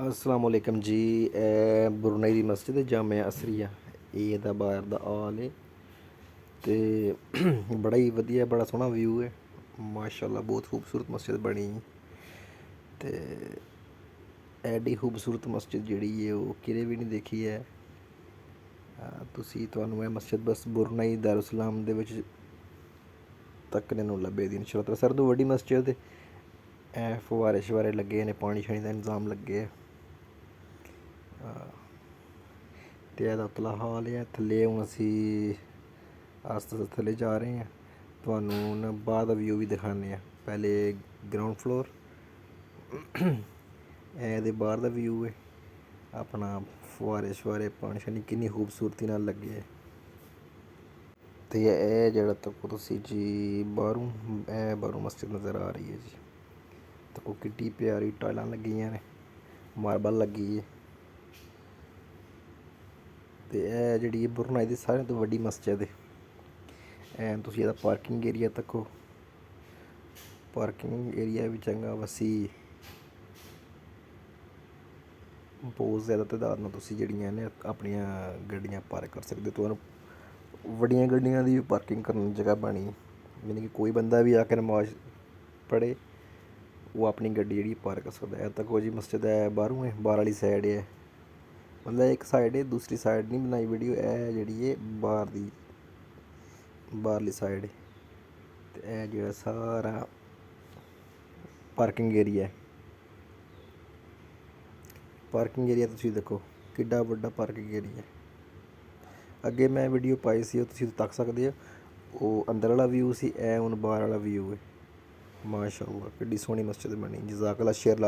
अस्सलाम वालेकुम जी। ब्रुनई दी मस्जिद जामिया असरिया ਇਹਦਾ ਬਾਹਰ ਦਾ ਹਾਲ ਹੈ ਤੇ ਬੜਾ ਹੀ ਵਧੀਆ, ਬੜਾ ਸੋਹਣਾ ਵਿਊ ਹੈ। ਮਾਸ਼ਾਅੱਲਾ ਬਹੁਤ ਖੂਬਸੂਰਤ ਮਸਜਿਦ ਬਣੀ ਤੇ ਐਡੀ ਖੂਬਸੂਰਤ ਮਸਜਿਦ ਜਿਹੜੀ ਹੈ ਉਹ ਕਿਤੇ ਵੀ ਨਹੀਂ ਦੇਖੀ ਹੈ। ਤੁਹਾਨੂੰ ਇਹ ਮਸਜਿਦ ਬਸ ਬੁਰਨਈ ਦਾਰੁਸਲਾਮ ਦੇ ਵਿੱਚ ਤੱਕਣੇ ਨੂੰ ਲੱਭੇ ਦੀ ਇਨਸ਼ਾਅੱਲਾ। ਸਰ ਤੋਂ ਵੱਡੀ ਮਸਜਿਦ ਐ ਫੁਆਰੇ ਸ਼ਵਾਰੇ ਲੱਗੇ ਨੇ, ਪਾਣੀ ਸ਼ਾਣੀ ਦਾ ਇੰਤਜ਼ਾਮ ਲੱਗੇ। ਤੇ ਇਹਦਾ ਉਤਲਾ ਹਾਲ ਹੈ। ਥੱਲੇ ਹੁਣ ਅਸੀਂ ਆਸਤੇ ਆਸਤੇ ਥੱਲੇ ਜਾ ਰਹੇ ਹਾਂ। ਤੁਹਾਨੂੰ ਹੁਣ ਬਾਹਰ ਦਾ ਵਿਊ ਵੀ ਦਿਖਾਉਂਦੇ ਹਾਂ। ਪਹਿਲੇ ਗਰਾਊਂਡ ਫਲੋਰ, ਇਹਦੇ ਬਾਹਰ ਦਾ ਵਿਊ ਹੈ। ਆਪਣਾ ਫੁਆਰੇ ਸ਼ਵਾਰੇ ਪਾਣੀ ਸ਼ਾਣੀ ਕਿੰਨੀ ਖੂਬਸੂਰਤੀ ਨਾਲ ਲੱਗੇ ਹੈ। ਤੇ ਇਹ ਜਿਹੜਾ ਤੱਕੋ ਤੁਸੀਂ ਜੀ ਬਾਹਰੋਂ ਮਸਜਿਦ ਨਜ਼ਰ ਆ ਰਹੀ ਹੈ ਜੀ। ਤੱਕੋ ਕਿੱਡੀ ਪਿਆਰੀ ਟਾਈਲਾਂ ਲੱਗੀਆਂ ਨੇ, ਮਾਰਬਲ ਲੱਗੀ ਹੈ। ਤੇ ਇਹ ਜਿਹੜੀ ਬੁਰਨਈ ਦੀ ਸਾਰਿਆਂ ਤੋਂ ਵੱਡੀ ਮਸਜਿਦ ਹੈ। ਤੁਸੀਂ ਇਹਦਾ ਪਾਰਕਿੰਗ ਏਰੀਆ ਤੱਕੋ, ਪਾਰਕਿੰਗ ਏਰੀਆ ਵੀ ਚੰਗਾ ਵਸੀ, ਬਹੁਤ ਜ਼ਿਆਦਾ ਤਾਦਾਦ ਨਾਲ ਤੁਸੀਂ ਜਿਹੜੀਆਂ ਨੇ ਆਪਣੀਆਂ ਗੱਡੀਆਂ ਪਾਰਕ ਕਰ ਸਕਦੇ ਹੋ। ਤੁਹਾਨੂੰ ਵੱਡੀਆਂ ਗੱਡੀਆਂ ਦੀ ਵੀ ਪਾਰਕਿੰਗ ਕਰਨ ਦੀ ਜਗ੍ਹਾ ਬਣੀ, ਯਾਨੀ ਕਿ ਕੋਈ ਬੰਦਾ ਵੀ ਆ ਕੇ ਨਮਾਜ਼ ਪੜ੍ਹੇ ਉਹ ਆਪਣੀ ਗੱਡੀ ਜਿਹੜੀ ਪਾਰਕ ਕਰ ਸਕਦਾ। ਇਹ ਤੱਕ ਜੀ ਮਸਜਿਦ ਹੈ ਬਾਹਰੋਂ ਹੈ, ਬਾਹਰ ਵਾਲੀ ਸਾਈਡ ਹੈ। ਮਤਲਬ ਇੱਕ ਸਾਈਡ ਹੈ, ਦੂਸਰੀ ਸਾਈਡ ਨਹੀਂ ਬਣਾਈ ਵੀਡੀਓ। ਇਹ ਜਿਹੜੀ ਹੈ ਬਾਹਰਲੀ ਸਾਈਡ ਹੈ। ਤੇ ਇਹ ਜਿਹੜਾ ਸਾਰਾ ਪਾਰਕਿੰਗ ਏਰੀਆ ਤੁਸੀਂ ਦੇਖੋ ਕਿੱਡਾ ਵੱਡਾ ਪਾਰਕਿੰਗ ਏਰੀਆ। ਅੱਗੇ ਮੈਂ ਵੀਡੀਓ ਪਾਈ ਸੀ, ਉਹ ਤੁਸੀਂ ਤੱਕ ਸਕਦੇ ਹੋ। ਉਹ ਅੰਦਰ ਵਾਲਾ ਵਿਊ ਸੀ, ਇਹ ਹੁਣ ਬਾਹਰ ਵਾਲਾ ਵਿਊ ਹੈ। ਮਾਸ਼ਾਅੱਲਾ ਕਿੱਡੀ ਸੋਹਣੀ ਮਸਜਿਦ ਬਣੀ। ਜਜ਼ਾਕ ਅੱਲਾ ਸ਼ੇਰ ਲਾ।